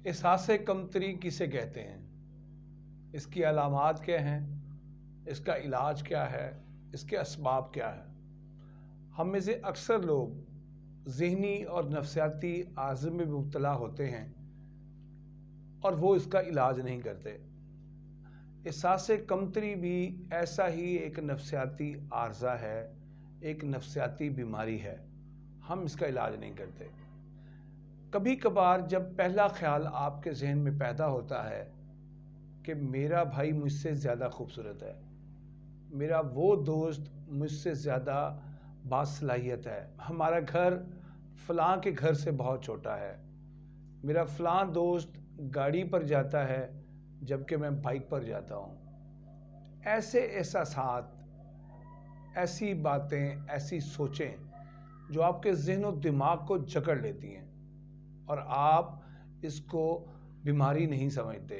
एहसास कमतरी किसे कहते हैं? इसकी अलामात क्या हैं? इसका इलाज क्या है? इसके असबाब क्या है? हम में से अक्सर लोग ज़हनी और नफ्सियाती आर्ज़े में मुब्तला होते हैं और वो इसका इलाज नहीं करते। एहसास कमतरी भी ऐसा ही एक नफ्सियाती आर्ज़ा है, एक नफ्सियाती बीमारी है। हम इसका इलाज नहीं करते। कभी कभार जब पहला ख्याल आपके जहन में पैदा होता है कि मेरा भाई मुझसे ज़्यादा खूबसूरत है, मेरा वो दोस्त मुझसे ज़्यादा बासलाहियत है, हमारा घर फ़लाँ के घर से बहुत छोटा है, मेरा फ़लाँ दोस्त गाड़ी पर जाता है जबकि मैं बाइक पर जाता हूँ। ऐसे एहसासात, ऐसी बातें, ऐसी सोचें जो आपके ज़हन और दिमाग को जकड़ लेती हैं और आप इसको बीमारी नहीं समझते।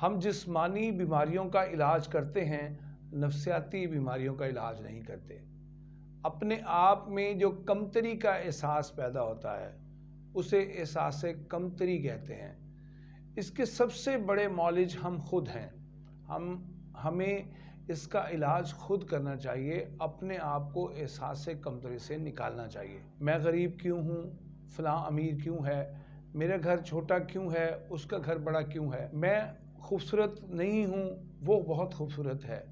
हम जिस्मानी बीमारियों का इलाज करते हैं, नफ्सियाती बीमारियों का इलाज नहीं करते। अपने आप में जो कमतरी का एहसास पैदा होता है उसे एहसास कमतरी कहते हैं। इसके सबसे बड़े मौलिज हम खुद हैं। हमें इसका इलाज खुद करना चाहिए, अपने आप को एहसास कमतरी से निकालना चाहिए। मैं गरीब क्यों हूँ, फलां अमीर क्यों है, मेरा घर छोटा क्यों है, उसका घर बड़ा क्यों है, मैं खूबसूरत नहीं हूँ, वो बहुत खूबसूरत है।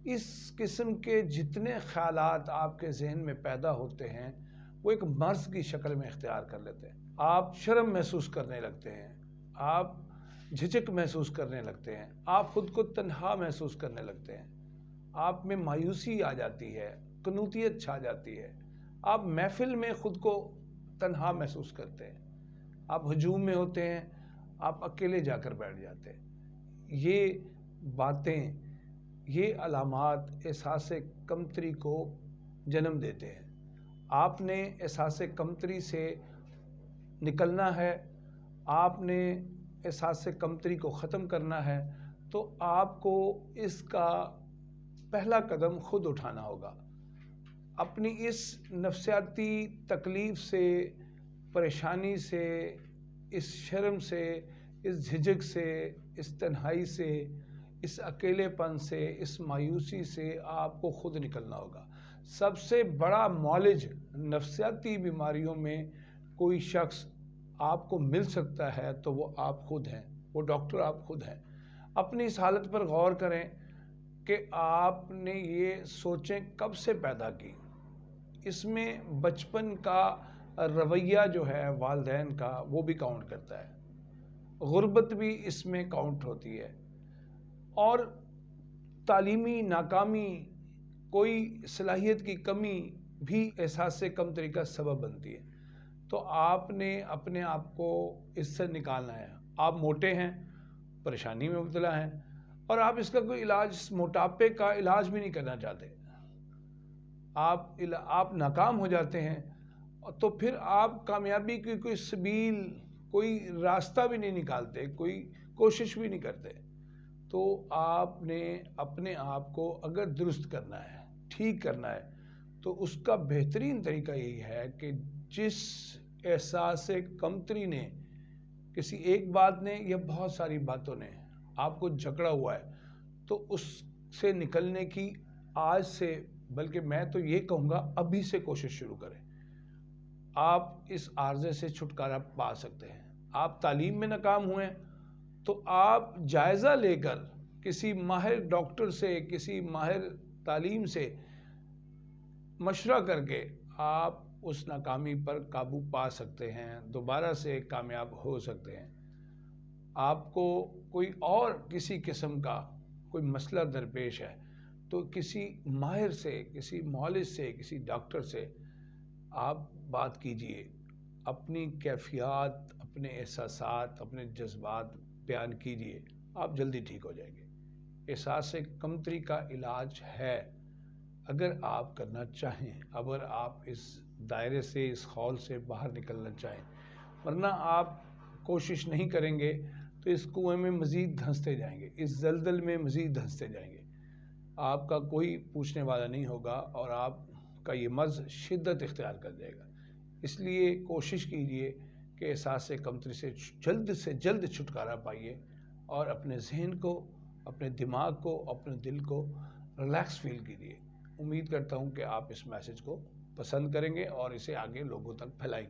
इस किस्म के जितने ख्यालात आपके जहन में पैदा होते हैं वो एक मर्ज की शक्ल में इख्तियार कर लेते हैं। आप शर्म महसूस करने लगते हैं, आप झिझक महसूस करने लगते हैं, आप खुद को तन्हा महसूस करने लगते हैं, आप में मायूसी आ जाती है, कनूतियत छा जाती है, आप महफिल में खुद को तन्हा महसूस करते हैं, आप हजूम में होते हैं, आप अकेले जाकर बैठ जाते हैं। ये बातें, ये अलामात एहसास कमतरी को जन्म देते हैं। आपने एहसास कमतरी से निकलना है, आपने एहसास कमतरी को ख़त्म करना है, तो आपको इसका पहला कदम खुद उठाना होगा। अपनी इस नफ्सियाती तकलीफ़ से, परेशानी से, इस शर्म से, इस झिझक से, इस तन्हाई से, इस अकेलेपन से, इस मायूसी से आपको खुद निकलना होगा। सबसे बड़ा मौलिज नफ्सियाती बीमारियों में कोई शख्स आपको मिल सकता है तो वो आप खुद हैं, वो डॉक्टर आप खुद हैं। अपनी इस हालत पर गौर करें कि आपने ये सोचें कब से पैदा की। इसमें बचपन का रवैया जो है वालिदैन का, वो भी काउंट करता है, गुर्बत भी इसमें काउंट होती है, और तालीमी नाकामी, कोई सलाहियत की कमी भी एहसास कमतरी का सबब बनती है। तो आपने अपने आप को इससे निकालना है। आप मोटे हैं, परेशानी में मुब्तला हैं, और आप इसका कोई इलाज, मोटापे का इलाज भी नहीं करना चाहते, आप नाकाम हो जाते हैं, तो फिर आप कामयाबी की कोई सबील, कोई रास्ता भी नहीं निकालते, कोई कोशिश भी नहीं करते। तो आपने अपने आप को अगर दुरुस्त करना है, ठीक करना है, तो उसका बेहतरीन तरीका यही है कि जिस एहसास कमतरी ने, किसी एक बात ने या बहुत सारी बातों ने आपको जकड़ा हुआ है, तो उससे निकलने की आज से, बल्कि मैं तो ये कहूँगा अभी से कोशिश शुरू करें। आप इस आर्ज़े से छुटकारा पा सकते हैं। आप तालीम में नाकाम हुए हैं तो आप जायज़ा लेकर किसी माहिर डॉक्टर से, किसी माहिर तालीम से मशवरा करके आप उस नाकामी पर काबू पा सकते हैं, दोबारा से कामयाब हो सकते हैं। आपको कोई और किसी किस्म का कोई मसला दरपेश है तो किसी माहिर से, किसी मौलिद से, किसी डॉक्टर से आप बात कीजिए, अपनी कैफियत, अपने एहसासात, अपने जज्बात बयान कीजिए, आप जल्दी ठीक हो जाएंगे। एहसास कमतरी का इलाज है, अगर आप करना चाहें, अगर आप इस दायरे से, इस खौल से बाहर निकलना चाहें। वरना आप कोशिश नहीं करेंगे तो इस कुएं में मज़ीद धंसते जाएंगे, इस दलदल में मज़ीद धंसते जाएंगे। आपका कोई पूछने वाला नहीं होगा और आपका ये मर्ज़ शिद्दत इख्तियार कर जाएगा। इसलिए कोशिश कीजिए کے احساس کمتری سے جلد چھٹکارا پائیے اور اپنے ذہن کو، اپنے دماغ کو، اپنے دل کو ریلیکس فیل کیجیے۔ امید کرتا ہوں کہ آپ اس میسج کو پسند کریں گے اور اسے آگے لوگوں تک پھیلائیں گے۔